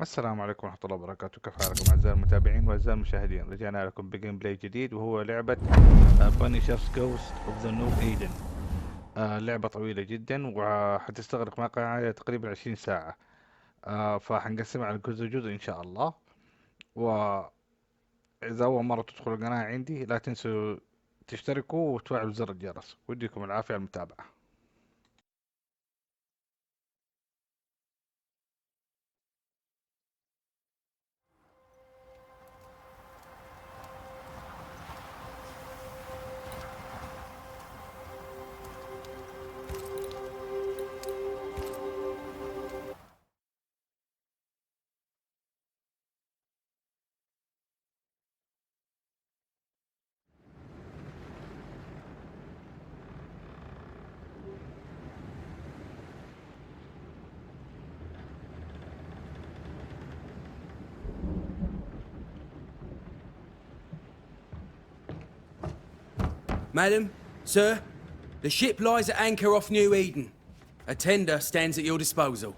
السلام عليكم ورحمة الله وبركاته. كيف حالكم أعزائي المتابعين وأعزائي المشاهدين؟ رجعنا لكم بجيم بلاي جديد وهو لعبة بانيشرز جوست اوف ذا نو ايدن. لعبة طويلة جدا وحتستغرق معها تقريبا 20 ساعة. فحنقسمها على جزء إن شاء الله. وإذا أول مرة تدخلوا القناة عندي لا تنسوا تشتركوا وتفعلوا زر الجرس. وديكم العافية على المتابعة. Madam, sir, the ship lies at anchor off New Eden. A tender stands at your disposal.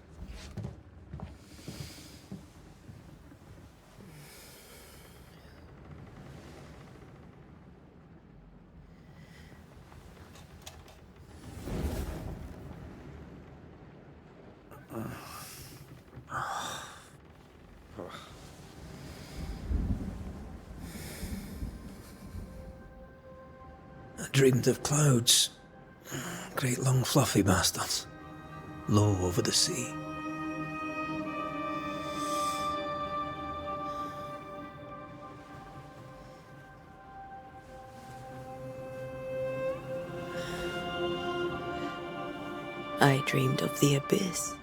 I dreamed of clouds. Great long fluffy bastards. Low over the sea. I dreamed of the abyss,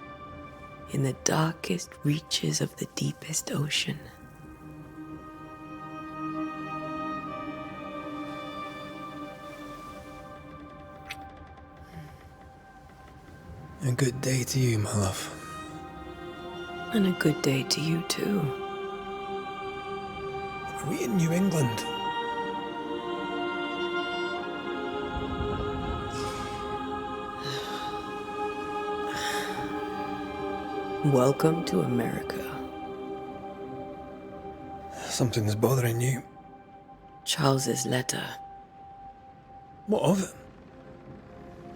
in the darkest reaches of the deepest ocean. A good day to you, my love. And a good day to you too. Are we in New England? Welcome to America. Something's bothering you. Charles's letter. What of it?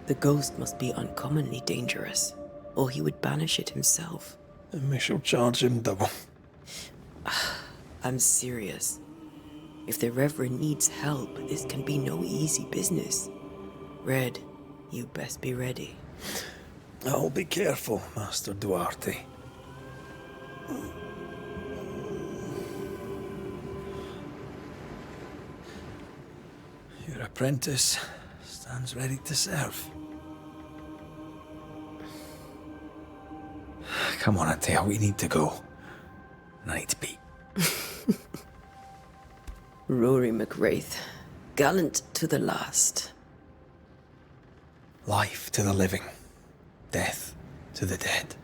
The ghost must be uncommonly dangerous, or he would banish it himself. And we shall charge him double. I'm serious. If the Reverend needs help, this can be no easy business. Red, you best be ready. I'll be careful, Master Duarte. Your apprentice stands ready to serve. Come on, Atea, we need to go. I need to be. Rory McWraith, gallant to the last. Life to the living, death to the dead.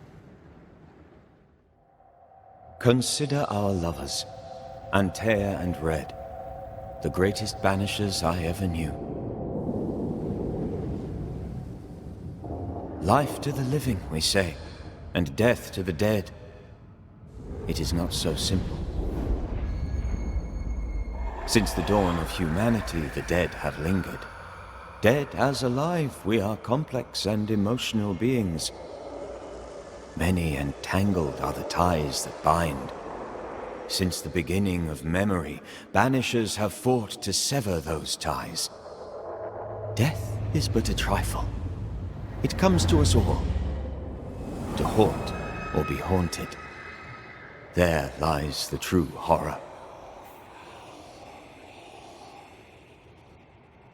Consider our lovers, Antea and Red, the greatest banishers I ever knew. Life to the living, we say, and death to the dead. It is not so simple. Since the dawn of humanity, the dead have lingered. Dead as alive, we are complex and emotional beings. Many and tangled are the ties that bind. Since the beginning of memory, banishers have fought to sever those ties. Death is but a trifle. It comes to us all. To haunt or be haunted. There lies the true horror.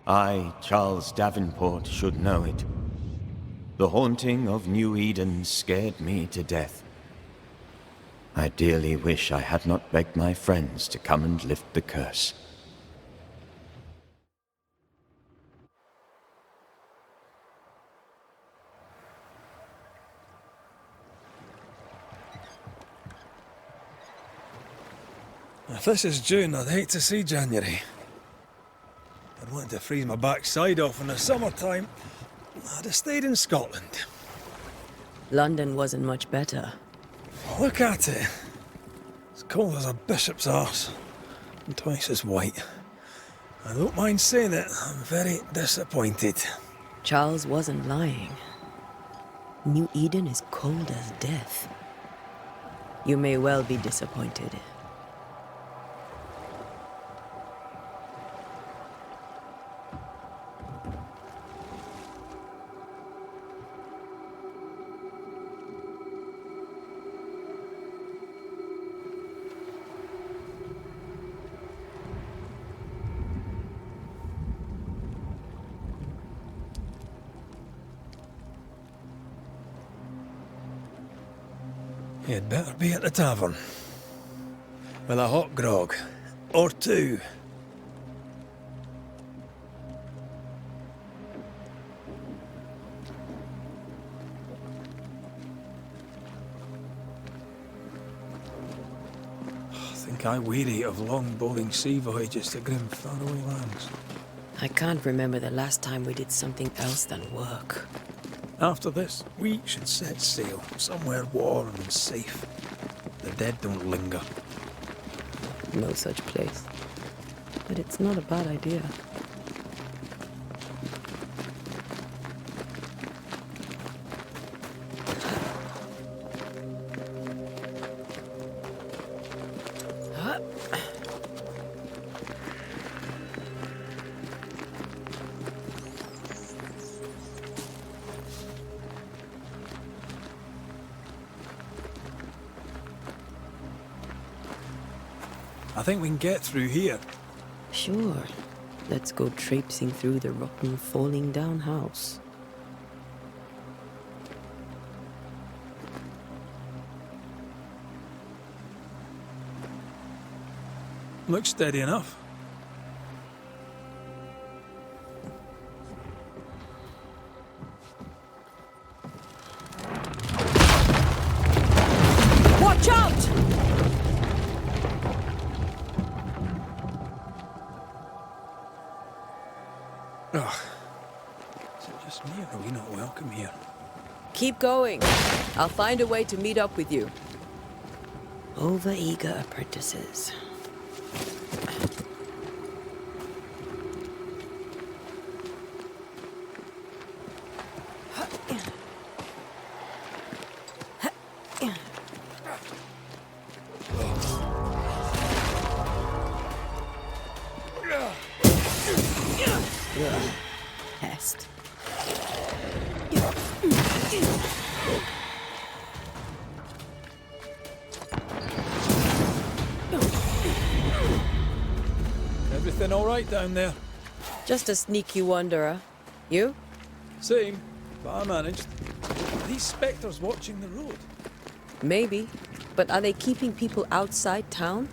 I, Charles Davenport, should know it. The haunting of New Eden scared me to death. I dearly wish I had not begged my friends to come and lift the curse. If this is June, I'd hate to see January. I'd want to freeze my backside off in the summertime. I'd have stayed in Scotland. London wasn't much better. Look at it. As cold as a bishop's arse, and twice as white. I don't mind saying it, I'm very disappointed. Charles wasn't lying. New Eden is cold as death. You may well be disappointed. You'd better be at the tavern. With a hot grog. Or two. I think I weary of long bowling sea voyages to grim faraway lands. I can't remember the last time we did something else than work. After this, we should set sail somewhere warm and safe. The dead don't linger. No such place. But it's not a bad idea. I think we can get through here. Sure. Let's go traipsing through the rotten, falling down house. Looks steady enough. Watch out! Ugh. Is it just me or are we not welcome here? Keep going. I'll find a way to meet up with you. Over-eager apprentices. Pest. Everything all right down there? Just a sneaky wanderer. You? Same, but I managed. Are these spectres watching the road? Maybe. But are they keeping people outside town?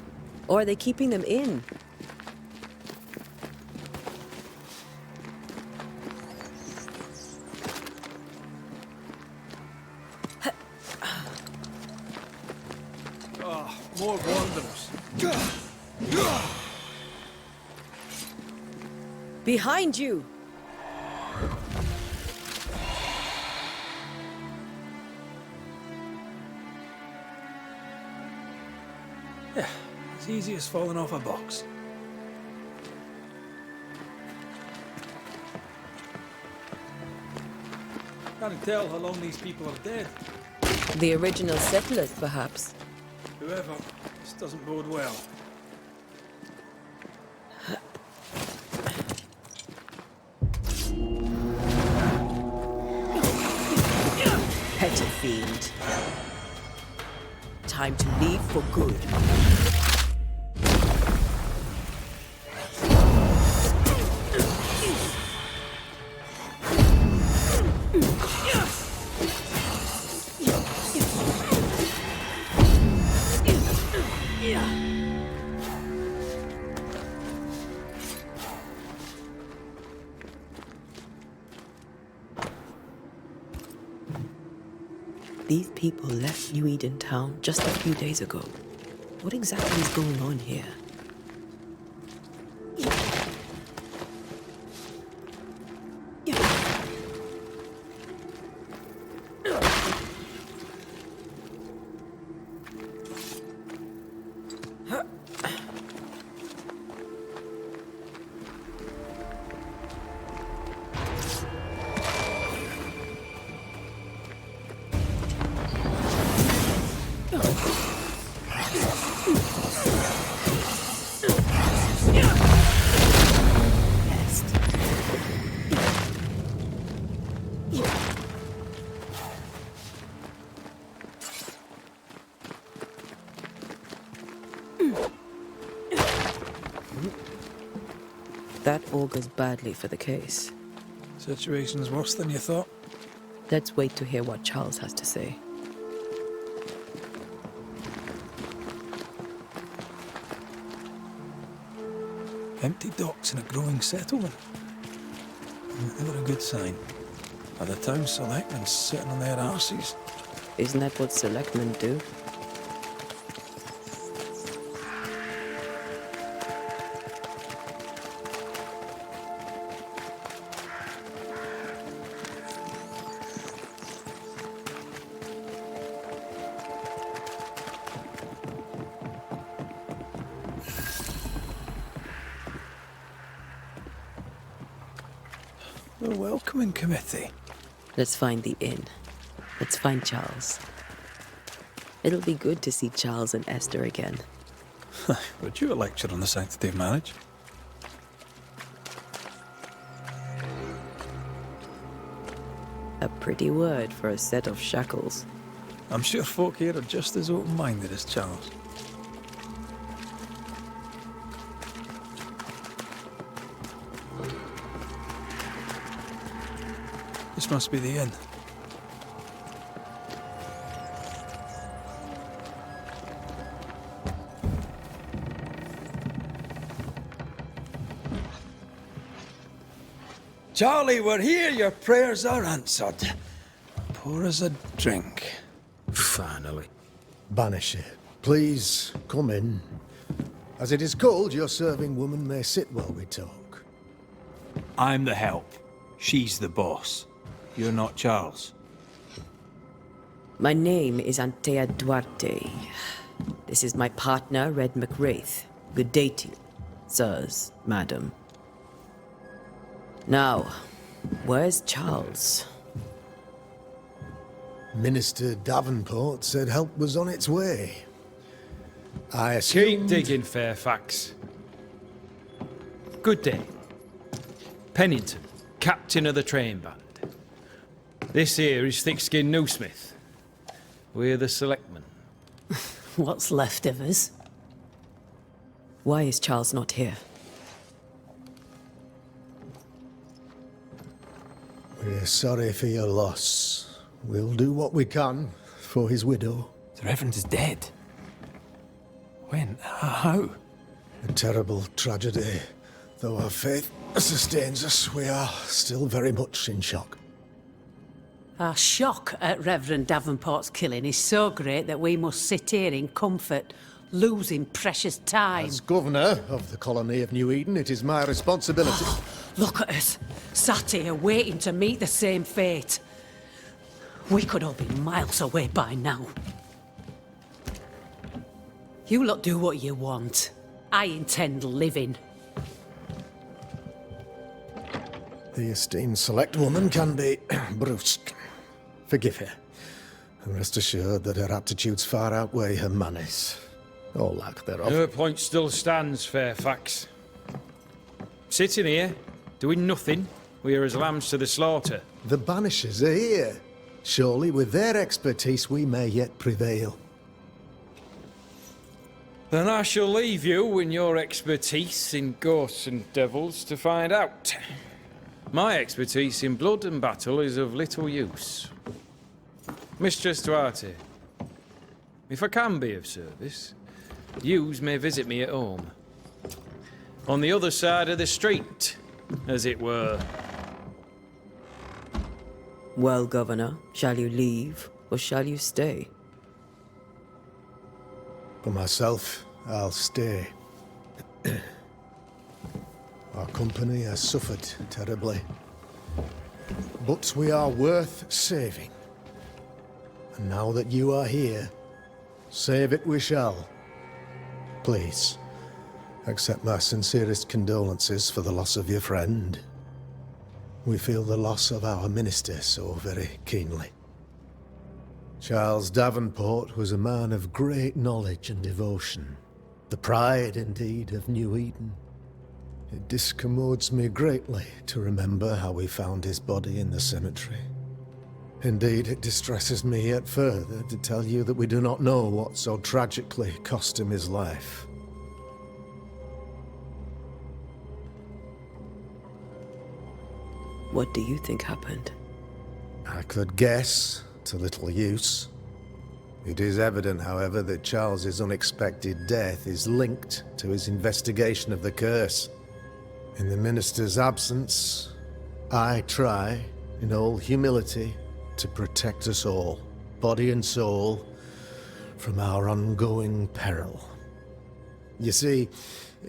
Or are they keeping them in? Ah, more wanderers. Behind you! Yeah, as easy as falling off a box. Can't tell how long these people are dead. The original settlers, perhaps. Whoever, this doesn't bode well. Petty fiend. Time to leave for good. These people left New Eden town just a few days ago. What exactly is going on here? augurs badly for the case. Situation's worse than you thought. Let's wait to hear what Charles has to say. Empty docks in a growing settlement. Never a good sign. Are the town selectmen sitting on their arses? Isn't that what selectmen do? The welcoming committee. Let's find the inn. Let's find Charles. It'll be good to see Charles and Esther again. Would you a lecture on the sanctity of marriage? A pretty word for a set of shackles. I'm sure folk here are just as open-minded as Charles. This must be the inn. Charlie, we're here. Your prayers are answered. Pour us a drink. Finally. Banisher, please come in. As it is called, your serving woman may sit while we talk. I'm the help. She's the boss. You're not Charles. My name is Antea Duarte. This is my partner, Red McWraith. Good day to you, sirs, madam. Now, where's Charles? Minister Davenport said help was on its way. I assumed... Keep digging, Fairfax. Good day. Pennington, captain of the train band. This here is Thick-Skinned Newsmith. We're the selectmen. What's left of us? Why is Charles not here? We're sorry for your loss. We'll do what we can for his widow. The Reverend is dead. When? How? A terrible tragedy. Though our faith sustains us, we are still very much in shock. Our shock at Reverend Davenport's killing is so great that we must sit here in comfort, losing precious time. As governor of the colony of New Eden, it is my responsibility. Look at us, sat here waiting to meet the same fate. We could all be miles away by now. You lot do what you want. I intend living. The esteemed select woman can be brusque. Forgive her. And rest assured that her aptitudes far outweigh her manners. Or lack thereof. Her point still stands, Fairfax. Sitting here, doing nothing, we are as lambs to the slaughter. The Banishers are here. Surely with their expertise we may yet prevail. Then I shall leave you and your expertise in ghosts and devils to find out. My expertise in blood and battle is of little use. Mistress Duarte, if I can be of service, yous may visit me at home. On the other side of the street, as it were. Well, Governor, shall you leave or shall you stay? For myself, I'll stay. Our company has suffered terribly. But we are worth saving. And now that you are here, save it we shall. Please, accept my sincerest condolences for the loss of your friend. We feel the loss of our minister so very keenly. Charles Davenport was a man of great knowledge and devotion. The pride, indeed, of New Eden. It discommodes me greatly to remember how we found his body in the cemetery. Indeed, it distresses me yet further to tell you that we do not know what so tragically cost him his life. What do you think happened? I could guess, to little use. It is evident, however, that Charles's unexpected death is linked to his investigation of the curse. In the minister's absence, I try, in all humility, to protect us all, body and soul, from our ongoing peril. You see,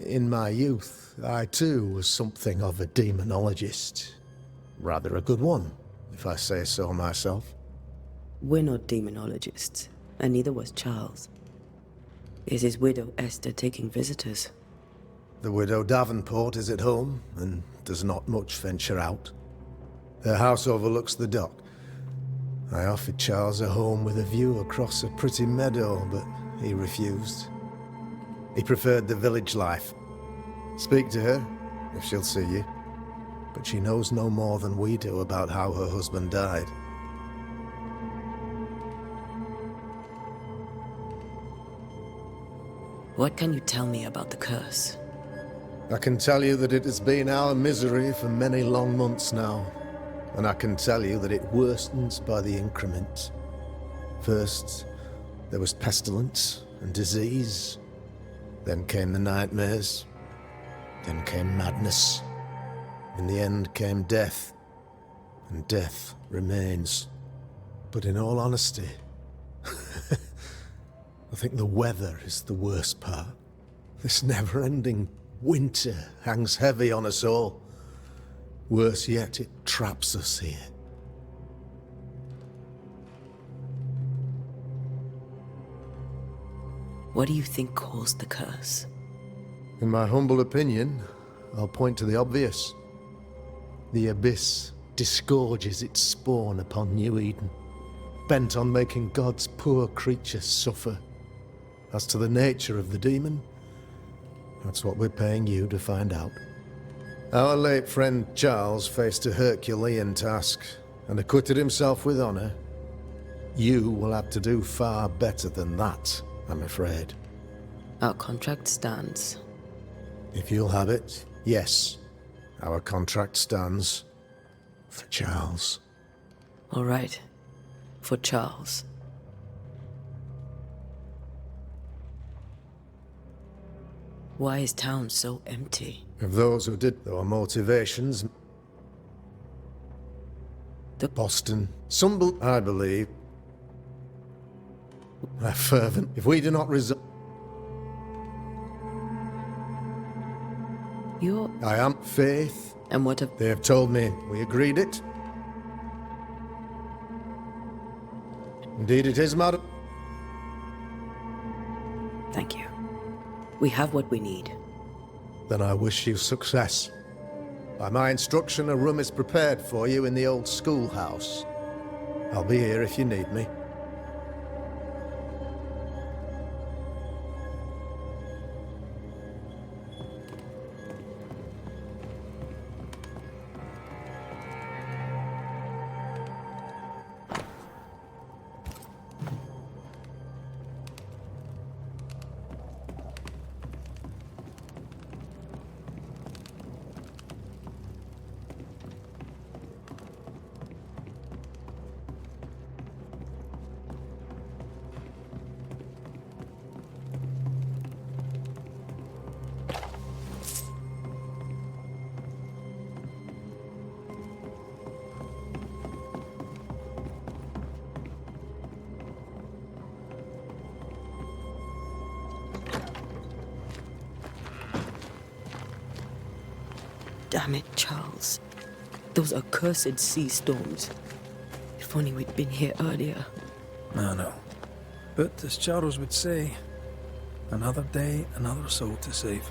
in my youth, I too was something of a demonologist. Rather a good one, if I say so myself. We're not demonologists, and neither was Charles. Is his widow Esther taking visitors? The widow Davenport is at home, and does not much venture out. Their house overlooks the dock. I offered Charles a home with a view across a pretty meadow, but he refused. He preferred the village life. Speak to her, if she'll see you. But she knows no more than we do about how her husband died. What can you tell me about the curse? I can tell you that it has been our misery for many long months now. And I can tell you that it worsens by the increment. First, there was pestilence and disease. Then came the nightmares. Then came madness. In the end came death. And death remains. But in all honesty, I think the weather is the worst part. This never-ending winter hangs heavy on us all. Worse yet, it traps us here. What do you think caused the curse? In my humble opinion, I'll point to the obvious. The abyss disgorges its spawn upon New Eden, bent on making God's poor creatures suffer. As to the nature of the demon, that's what we're paying you to find out. Our late friend Charles faced a Herculean task and acquitted himself with honor. You will have to do far better than that, I'm afraid. Our contract stands. If you'll have it, yes. Our contract stands for Charles. All right. For Charles. Why is town so empty? Of those who did, there were motivations. Boston. I believe. Are fervent. If we do not resolve... I am faith. And what of... They have told me we agreed it. Indeed it is, madam. Thank you. We have what we need. Then I wish you success. By my instruction, a room is prepared for you in the old schoolhouse. I'll be here if you need me. Damn it, Charles. Those accursed sea storms. If only we'd been here earlier. I know. But as Charles would say, another day, another soul to save.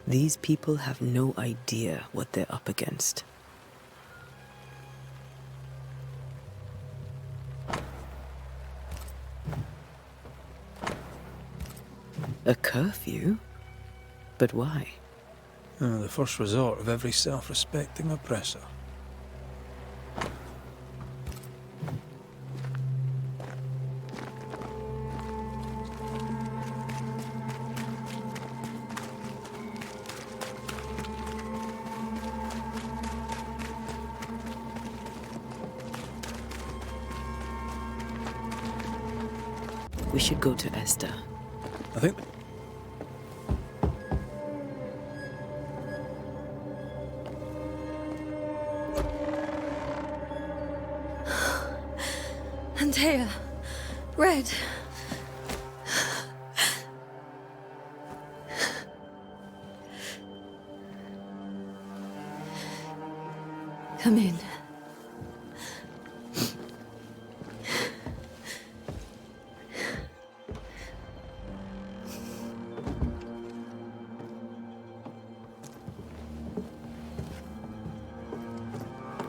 These people have no idea what they're up against. A curfew? But why? The first resort of every self-respecting oppressor. We should go to Esther. I think... Antea, Red. Come in.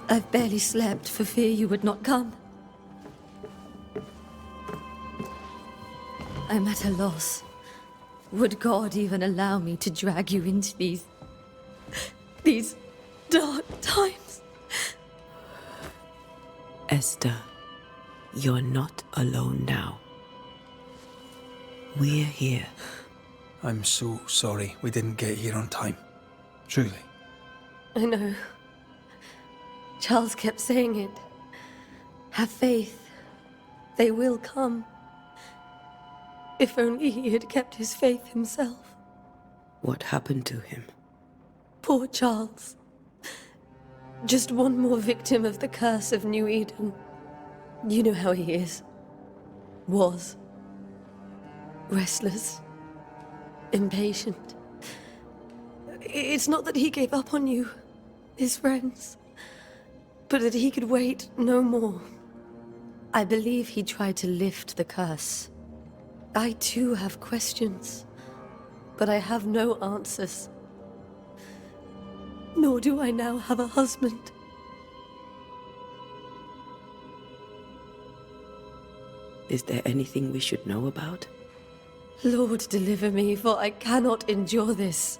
I've barely slept for fear you would not come. I'm at a loss. Would God even allow me to drag you into these dark times? Esther, you're not alone now. We're here. I'm so sorry we didn't get here on time. Truly. I know. Charles kept saying it. Have faith. They will come. If only he had kept his faith himself. What happened to him? Poor Charles. Just one more victim of the curse of New Eden. You know how he is. Was. Restless. Impatient. It's not that he gave up on you, his friends, but that he could wait no more. I believe he tried to lift the curse. I too have questions, but I have no answers. Nor do I now have a husband. Is there anything we should know about? Lord, deliver me, for I cannot endure this.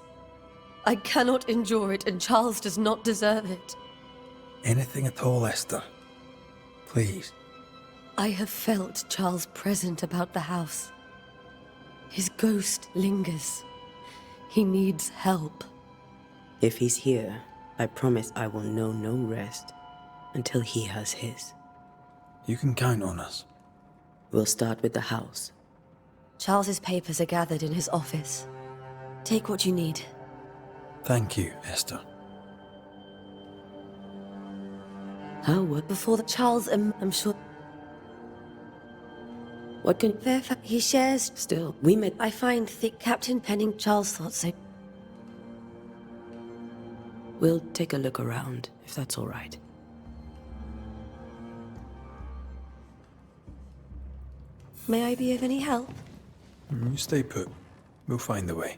I cannot endure it, and Charles does not deserve it. Anything at all, Esther. Please. I have felt Charles present about the house. His ghost lingers. He needs help. If he's here, I promise I will know no rest until he has his. You can count on us. We'll start with the house. Charles's papers are gathered in his office. Take what you need. Thank you, Esther. How? What? Before the Charles, I'm sure. What can... He shares. Still, we met... I find thick Captain Penning Charles thought so. We'll take a look around, if that's all right. May I be of any help? You stay put. We'll find the way.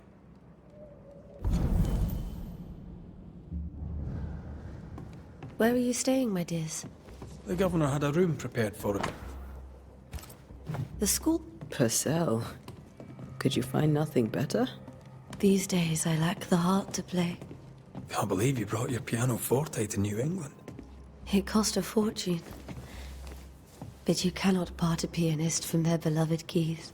Where are you staying, my dears? The governor had a room prepared for it. The school? Purcell. Could you find nothing better? These days, I lack the heart to play. Can't believe you brought your pianoforte to New England. It cost a fortune. But you cannot part a pianist from their beloved keys.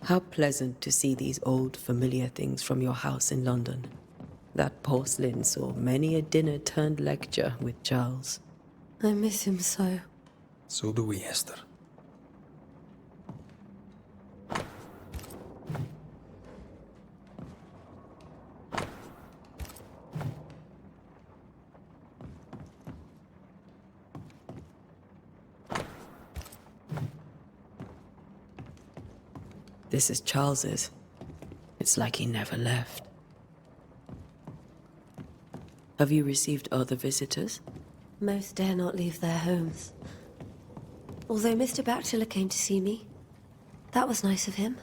How pleasant to see these old, familiar things from your house in London. That porcelain saw many a dinner-turned-lecture with Charles. I miss him so. So do we, Esther. This is Charles's. It's like he never left. Have you received other visitors? Most dare not leave their homes. Although Mr. Bachelor came to see me. That was nice of him.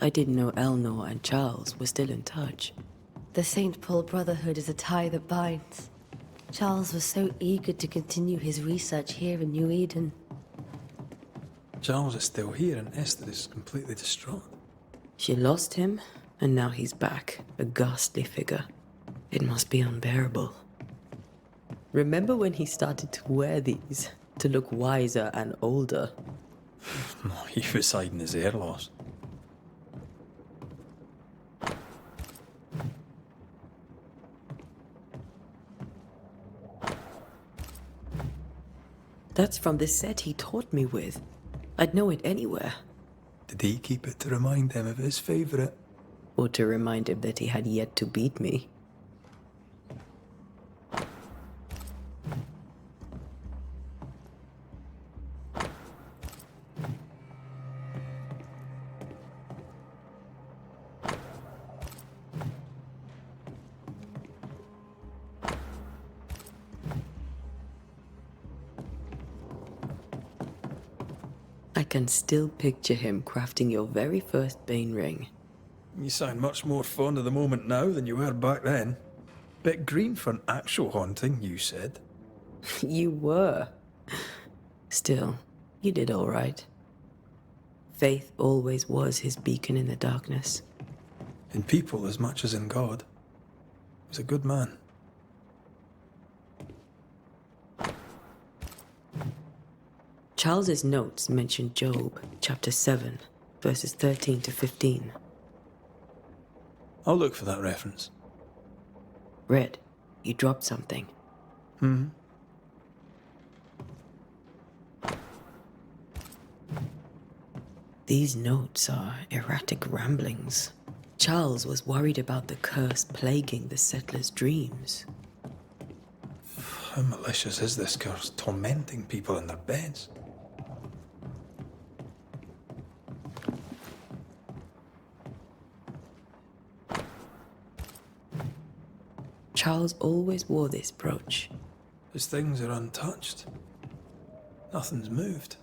I didn't know Eleanor and Charles were still in touch. The St. Paul Brotherhood is a tie that binds. Charles was so eager to continue his research here in New Eden. Charles is still here and Esther is completely distraught. She lost him, and now he's back, a ghastly figure. It must be unbearable. Remember when he started to wear these to look wiser and older? No, he was hiding his hair loss. That's from the set he taught me with. I'd know it anywhere. Did he keep it to remind him of his favourite? Or to remind him that he had yet to beat me. I can still picture him crafting your very first Bane ring. You sound much more fond of the moment now than you were back then. Bit green for an actual haunting, you said. You were. Still, you did all right. Faith always was his beacon in the darkness. In people as much as in God. He was a good man. Charles's notes mention Job, chapter 7, verses 13 to 15. I'll look for that reference. Red, you dropped something. These notes are erratic ramblings. Charles was worried about the curse plaguing the settlers' dreams. How malicious is this curse, tormenting people in their beds? Charles always wore this brooch. His things are untouched. Nothing's moved.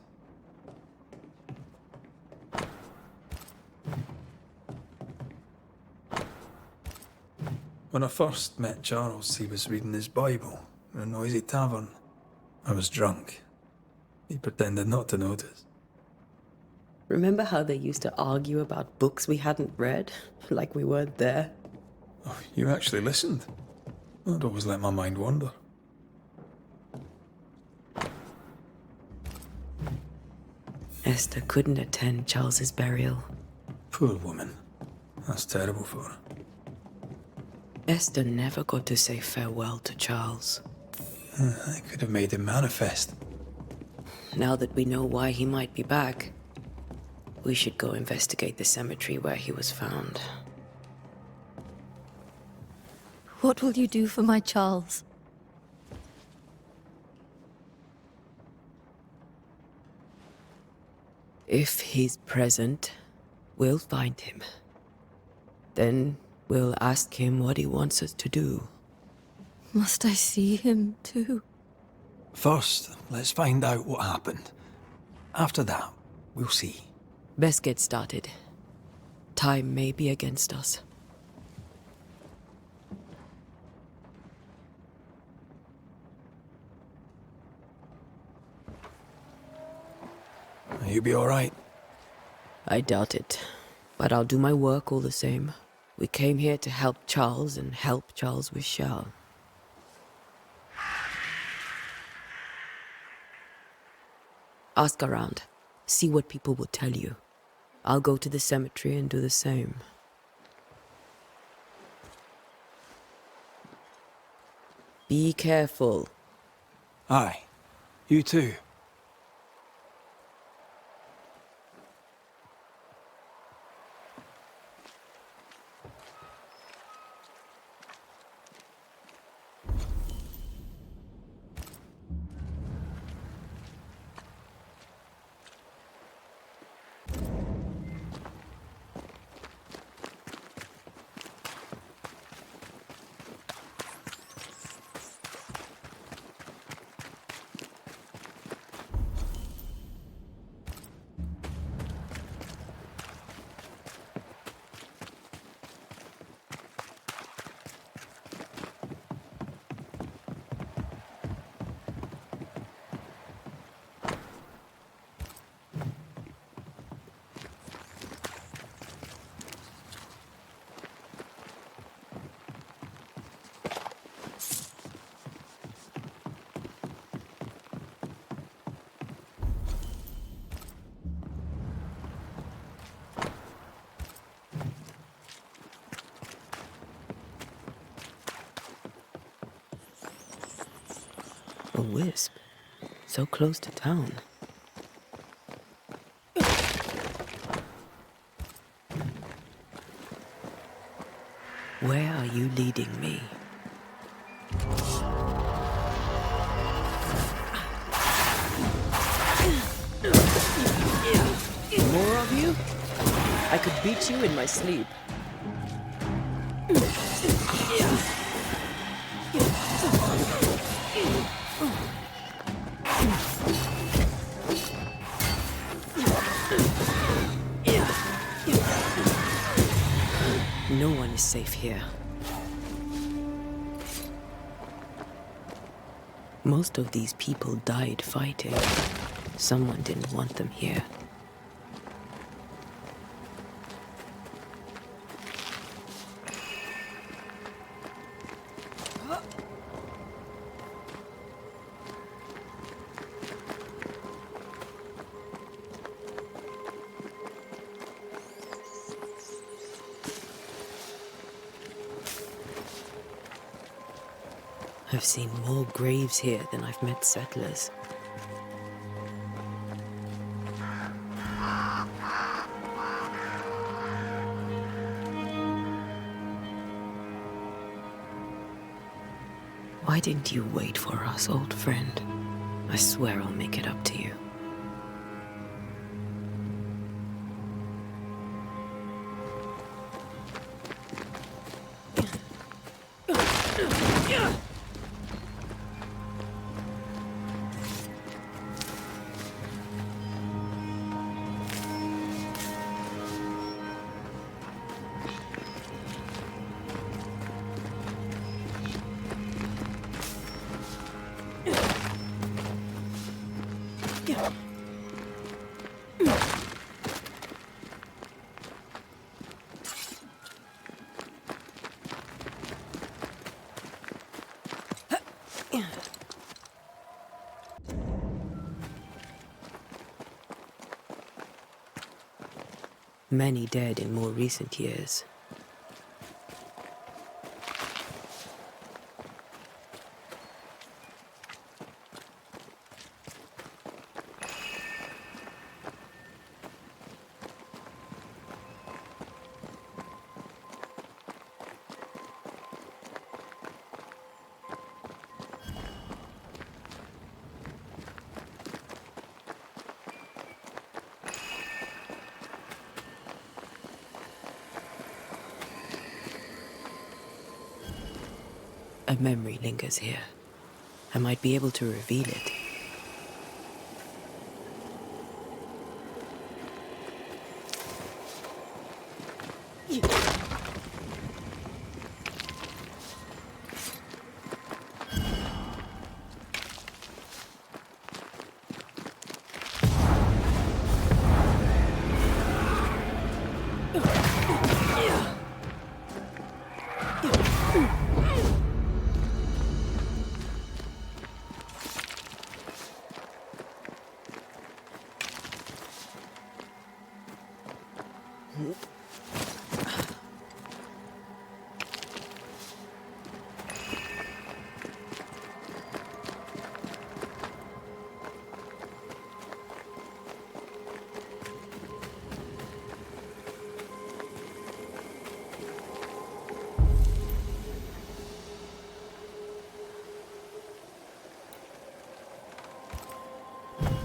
When I first met Charles, he was reading his Bible in a noisy tavern. I was drunk. He pretended not to notice. Remember how they used to argue about books we hadn't read? Like we weren't there? Oh, you actually listened? I'd always let my mind wander. Esther couldn't attend Charles's burial. Poor woman. That's terrible for her. Esther never got to say farewell to Charles. I could have made him manifest. Now that we know why he might be back, we should go investigate the cemetery where he was found. What will you do for my Charles? If he's present, we'll find him. Then we'll ask him what he wants us to do. Must I see him too? First, let's find out what happened. After that, we'll see. Best get started. Time may be against us. You'll be all right. I doubt it, but I'll do my work all the same. We came here to help Charles and help Charles with Charles. Ask around. See what people will tell you. I'll go to the cemetery and do the same. Be careful. Aye. You too. wisp. So close to town. Where are you leading me? More of you? I could beat you in my sleep. No one is safe here. Most of these people died fighting. Someone didn't want them here. I've seen more graves here than I've met settlers. Why didn't you wait for us, old friend? I swear I'll make it up to you. Many dead in more recent years. A memory lingers here. I might be able to reveal it.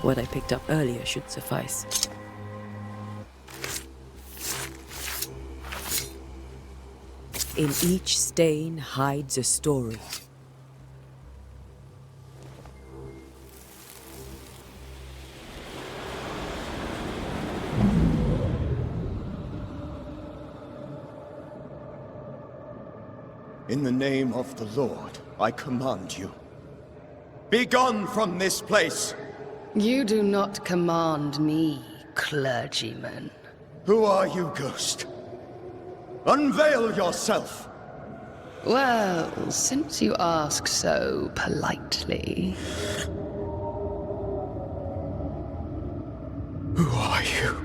What I picked up earlier should suffice. In each stain hides a story. In the name of the Lord, I command you. Be gone from this place! You do not command me, clergyman. Who are you, ghost? Unveil yourself! Well, since you ask so politely... Who are you?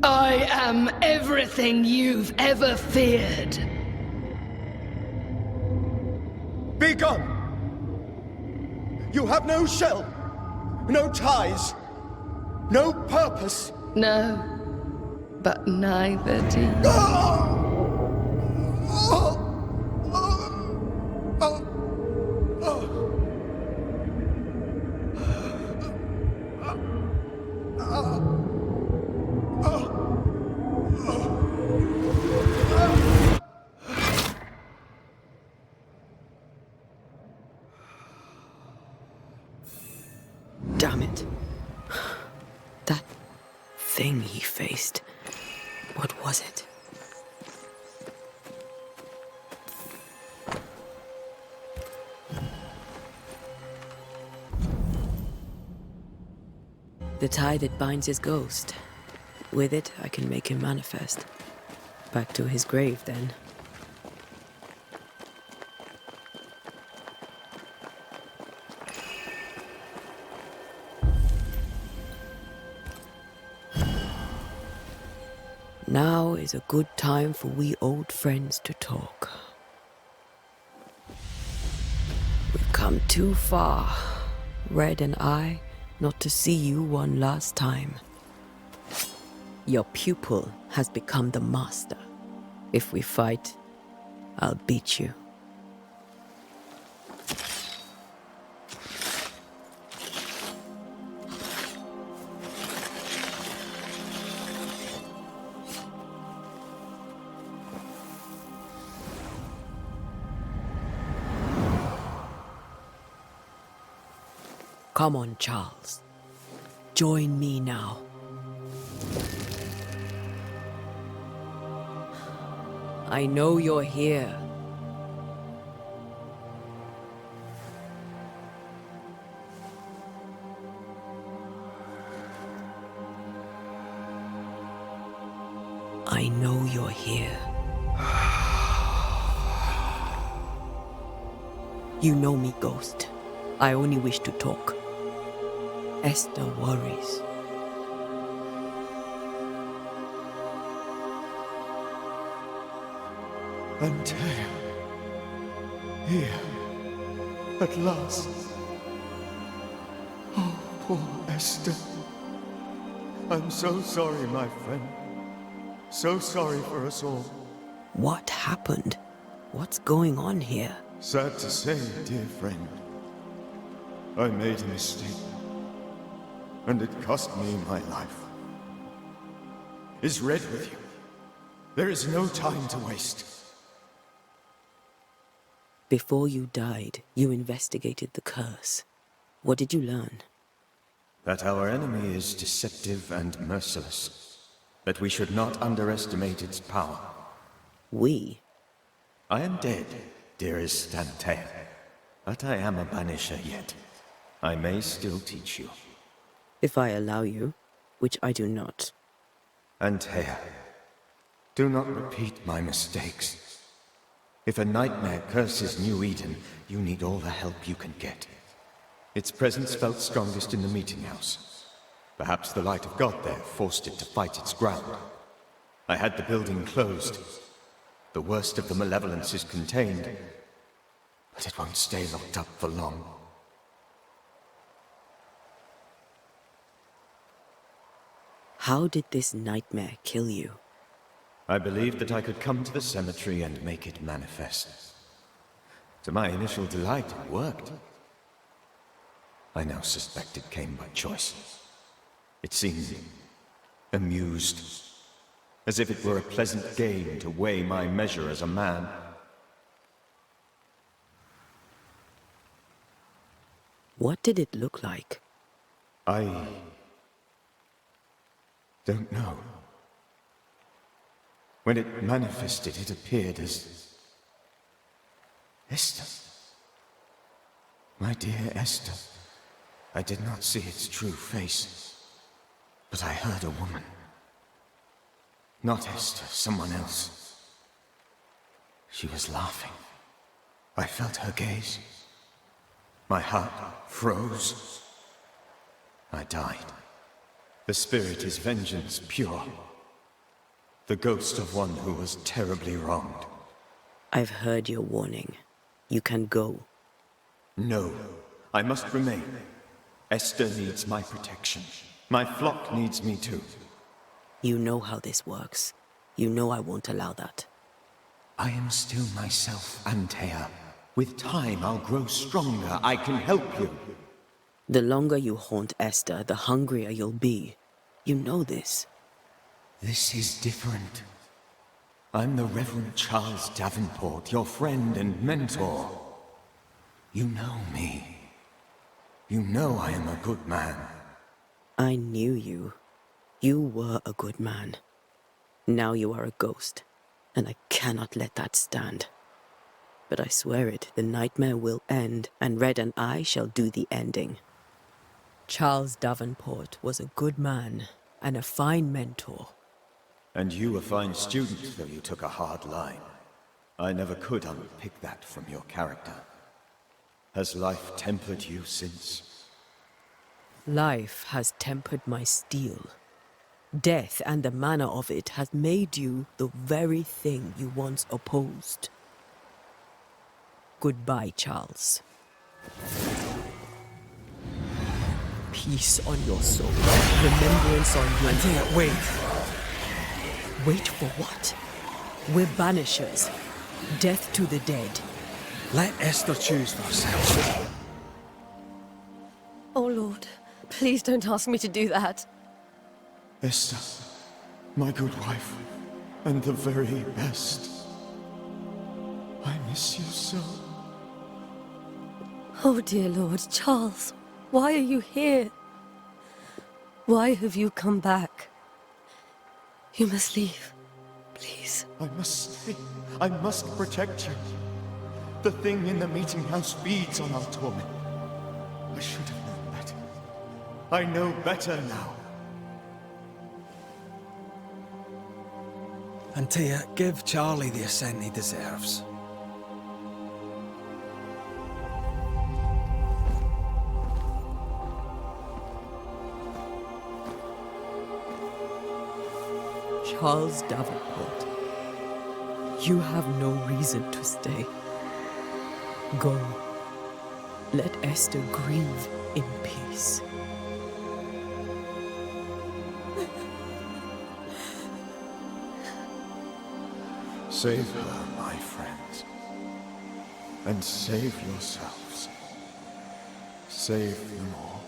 I am everything you've ever feared. Be gone! You have no shell, no ties, no purpose. No, but neither do you. Damn it. That thing he faced. What was it? The tie that binds his ghost. With it, I can make him manifest. Back to his grave, then. Now is a good time for we old friends to talk. We've come too far, Red and I, not to see you one last time. Your pupil has become the master. If we fight, I'll beat you. Come on, Charles. Join me now. I know you're here. I know you're here. You know me, Ghost. I only wish to talk. Esther worries. Antea. Here. At last. Oh, poor Esther. I'm so sorry, my friend. So sorry for us all. What happened? What's going on here? Sad to say, dear friend. I made a mistake. And it cost me my life. Is Red with you? There is no time to waste. Before you died, you investigated the curse. What did you learn? That our enemy is deceptive and merciless. That we should not underestimate its power. We? I am dead, dearest Antea. But I am a Banisher yet. I may still teach you. If I allow you, which I do not. Antea, do not repeat my mistakes. If a nightmare curses New Eden, you need all the help you can get. Its presence felt strongest in the meeting house. Perhaps the light of God there forced it to fight its ground. I had the building closed. The worst of the malevolence is contained, but it won't stay locked up for long. How did this nightmare kill you? I believed that I could come to the cemetery and make it manifest. To my initial delight, it worked. I now suspect it came by choice. It seemed amused, as if it were a pleasant game to weigh my measure as a man. What did it look like? I don't know. When it manifested, it appeared as Esther. My dear Esther. I did not see its true face, but I heard a woman. Not Esther, someone else. She was laughing. I felt her gaze. My heart froze. I died. The spirit is vengeance pure. The ghost of one who was terribly wronged. I've heard your warning. You can go. No, I must remain. Esther needs my protection. My flock needs me too. You know how this works. You know I won't allow that. I am still myself, Antea. With time, I'll grow stronger. I can help you. The longer you haunt Esther, the hungrier you'll be. You know this. This is different. I'm the Reverend Charles Davenport, your friend and mentor. You know me. You know I am a good man. I knew you. You were a good man. Now you are a ghost, and I cannot let that stand. But I swear it, the nightmare will end, and Red and I shall do the ending. Charles Davenport was a good man and a fine mentor. And you a fine student, though you took a hard line. I never could unpick that from your character. Has life tempered you since? Life has tempered my steel. Death and the manner of it has made you the very thing you once opposed. Goodbye, Charles. Peace on your soul. Remembrance on your... Antea, wait. Wait for what? We're banishers. Death to the dead. Let Esther choose for herself. Oh, Lord, please don't ask me to do that. Esther, my good wife, and the very best. I miss you so. Oh, dear Lord, Charles, why are you here? Why have you come back? You must leave, please. I must stay. I must protect you. The thing in the meeting house feeds on our torment. I should have known better. I know better now. Antea, give Charlie the ascent he deserves. Charles Davenport, you have no reason to stay. Go. Let Esther grieve in peace. Save her, my friends. And save yourselves. Save them all.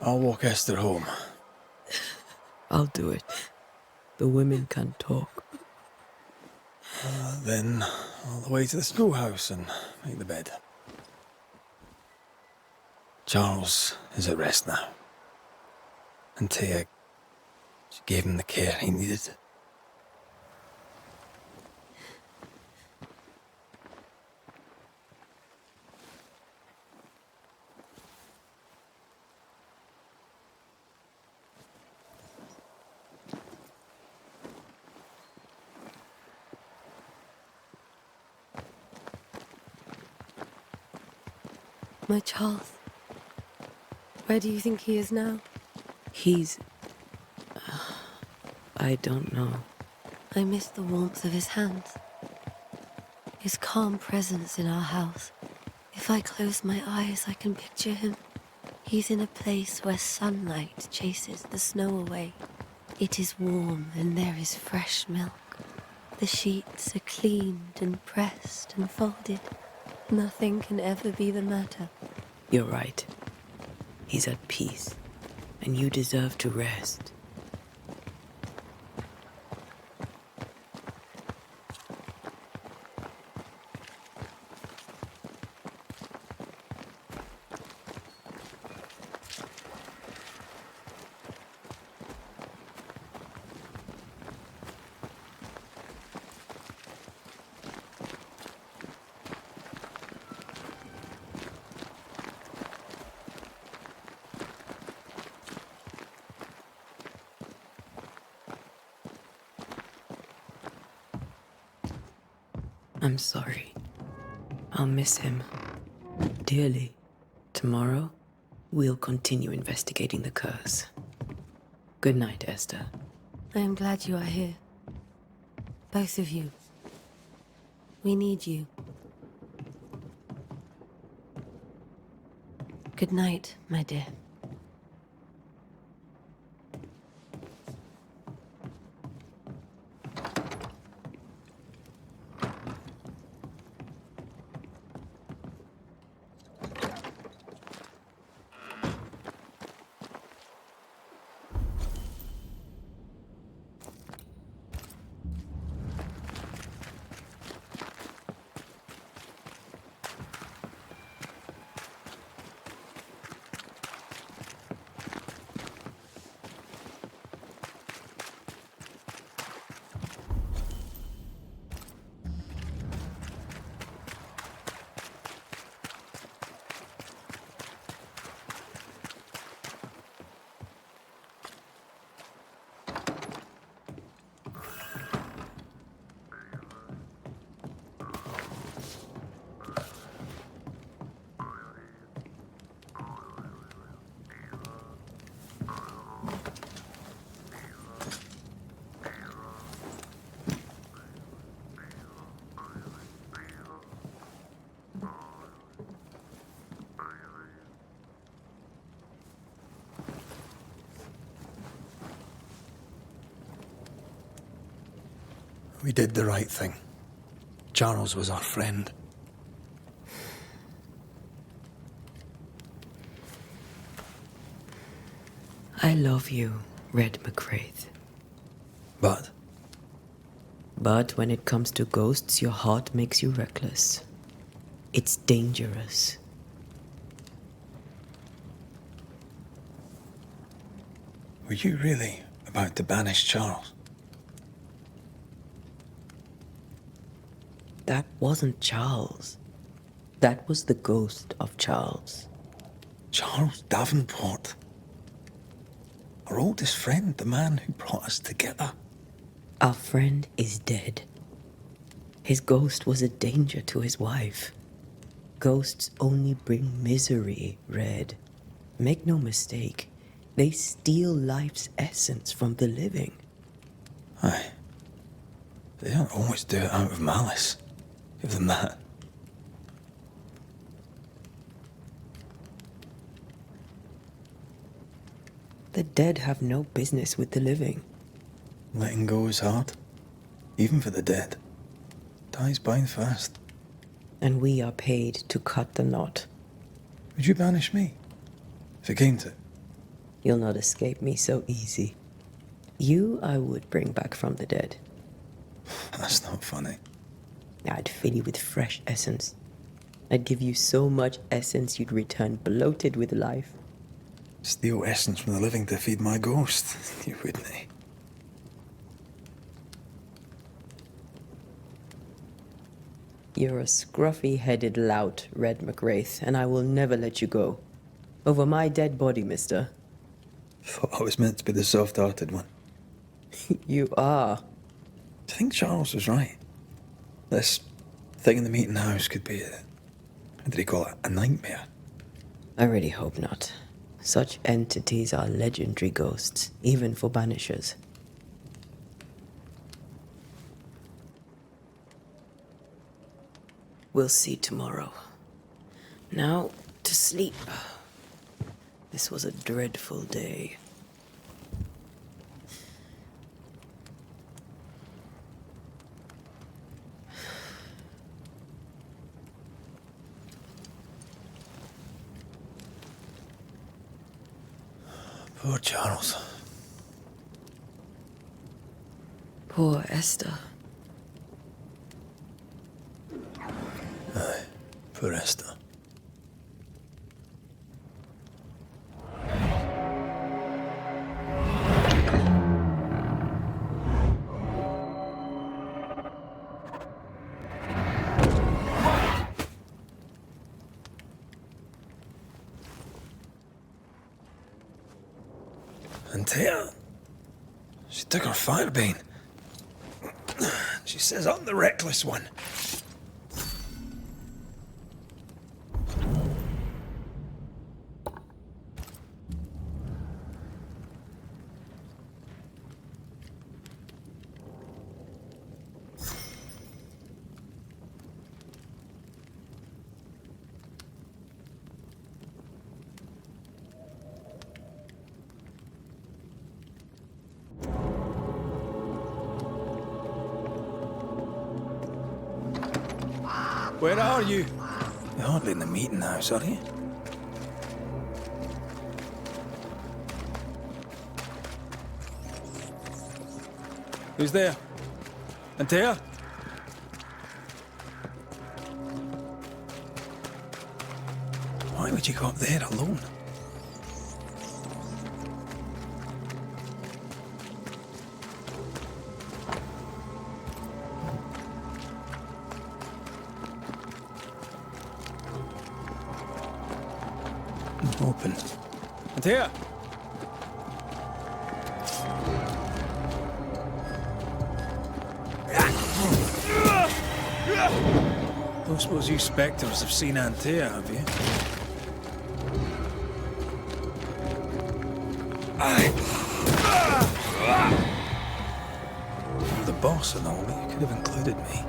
I'll walk Esther home. I'll do it. The women can talk. Then, all the way to the schoolhouse and make the bed. Charles is at rest now. Antea, she gave him the care he needed. My Charles, where do you think he is now? He's... I don't know. I miss the warmth of his hands. His calm presence in our house. If I close my eyes, I can picture him. He's in a place where sunlight chases the snow away. It is warm and there is fresh milk. The sheets are cleaned and pressed and folded. Nothing can ever be the matter. You're right. He's at peace, and you deserve to rest. I'm sorry. I'll miss him dearly. Tomorrow, we'll continue investigating the curse. Good night, Esther. I am glad you are here. Both of you. We need you. Good night, my dear. We did the right thing. Charles was our friend. I love you, Red McCraith. But But when it comes to ghosts, your heart makes you reckless. It's dangerous. were you really about to banish Charles? That wasn't Charles. That was the ghost of Charles. Charles Davenport. Our oldest friend, the man who brought us together. Our friend is dead. His ghost was a danger to his wife. Ghosts only bring misery, Red. Make no mistake, they steal life's essence from the living. Aye. They don't always do it out of malice. Give them that. The dead have no business with the living. Letting go is hard. Even for the dead. Ties bind fast. And we are paid to cut the knot. Would you banish me? If it came to it? You'll not escape me so easy. You I would bring back from the dead. That's not funny. I'd fill you with fresh essence. I'd give you so much essence you'd return bloated with life. Steal essence from the living to feed my ghost. You wouldn't, eh? You're a scruffy-headed lout, Red McWraith, and I will never let you go. Over my dead body, mister. Thought I was meant to be the soft-hearted one. You are. Do you think Charles was right? This thing in the meeting house could be what did he call it? A nightmare? I really hope not. Such entities are legendary ghosts, even for Banishers. We'll see tomorrow. Now, to sleep. This was a dreadful day. Poor Charles. Poor Esther. Aye, poor Esther. And Tia, she took her firebane. She says I'm the reckless one. Where are you? You're hardly in the meeting house, are you? Who's there? Antea? Why would you go up there alone? Open. Antea! Don't suppose you spectres have seen Antea, have you? You're the boss and all, but you could have included me.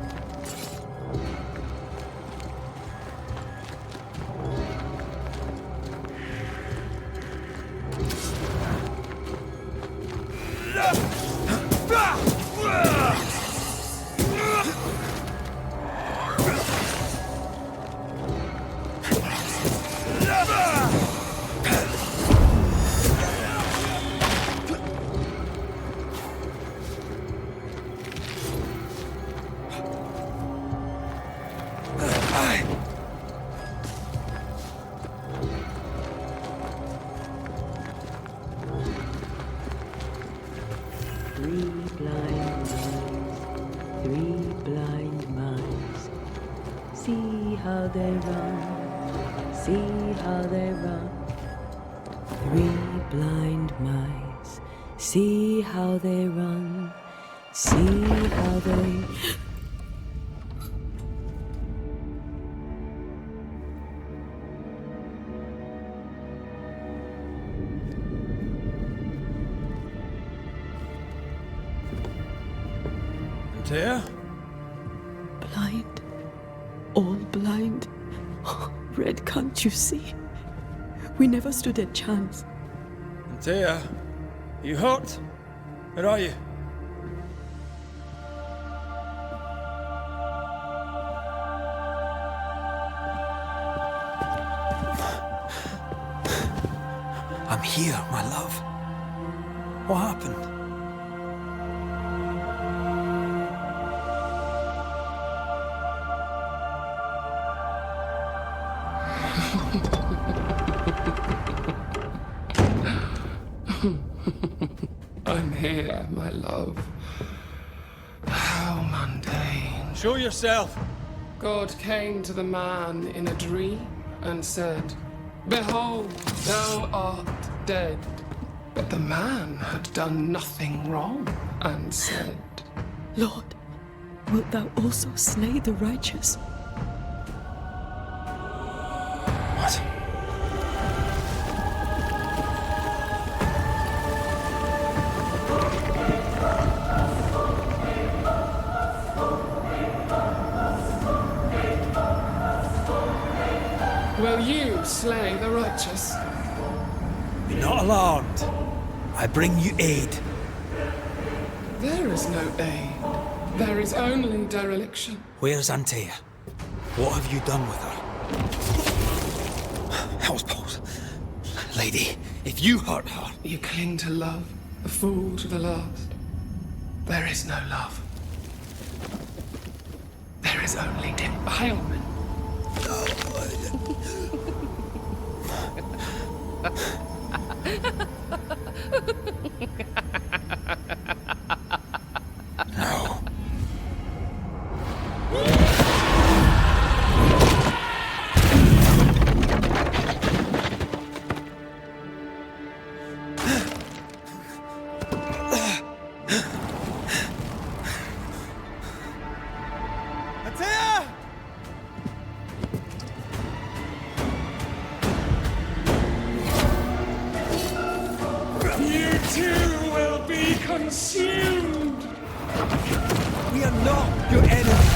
Three blind mice. See how they run, see how they run. Three blind mice. See how they run, see how they... Antea? Blind. All blind. Red, can't you see? We never stood a chance. Antea? You hurt? Where are you? I'm here, my love. What happened? I'm here, my love. How mundane. Show yourself! God came to the man in a dream and said, "Behold, thou art dead." But the man had done nothing wrong and said, Lord, wilt thou also slay the righteous? What? "Will you slay the righteous?" Be not alarmed. I bring you aid. There is no aid. There is only dereliction. Where's Antea? What have you done with her? Hellsballs. Lady, if you hurt her... You cling to love, a fool to the last. There is no love. There is only defilement. No. Antea! You too will be consumed. We are not your enemy.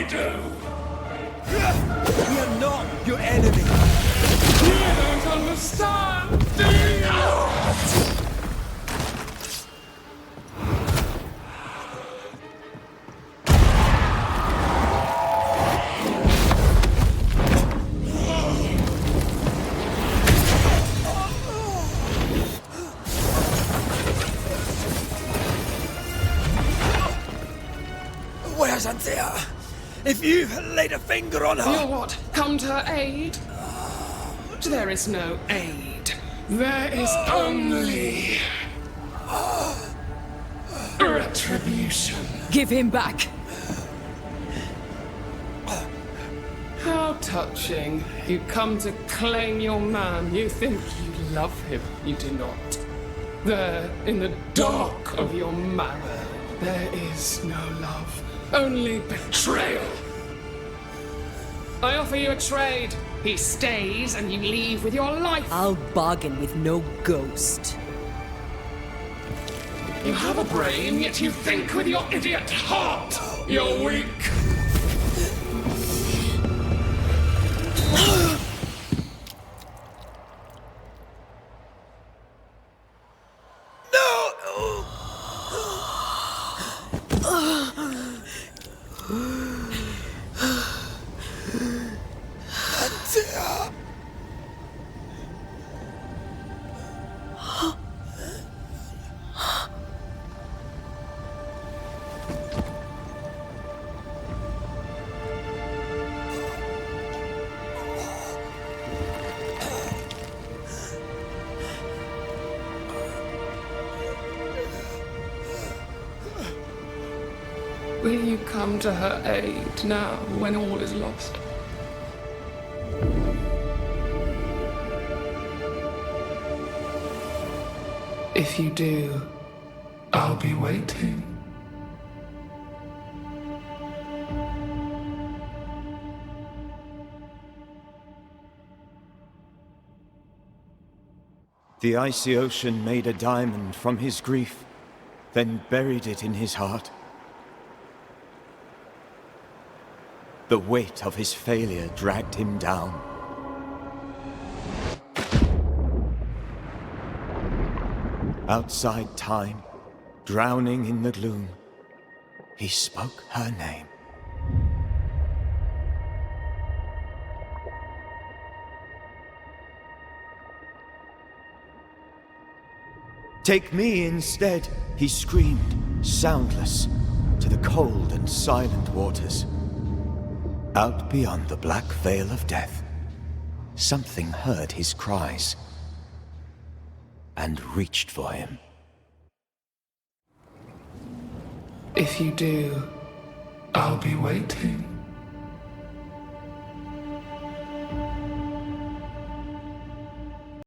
do. We are not your enemy. You don't understand, do you? Where's Antea? If you laid a finger on her... You'll what? Come to her aid? There is no aid. There is only... retribution. Give him back. How touching. You come to claim your man. You think you love him. You do not. There, in the dark of your marrow, there is no love. Only betrayal. I offer you a trade. He stays and you leave with your life. I'll bargain with no ghost. You have a brain, yet you think with your idiot heart. You're weak. Will you come to her aid now, when all is lost? If you do, I'll be waiting. The icy ocean made a diamond from his grief, then buried it in his heart. The weight of his failure dragged him down. Outside time, drowning in the gloom, he spoke her name. Take me instead, he screamed, soundless, to the cold and silent waters. Out beyond the black veil of death, something heard his cries and reached for him. If you do, I'll be waiting.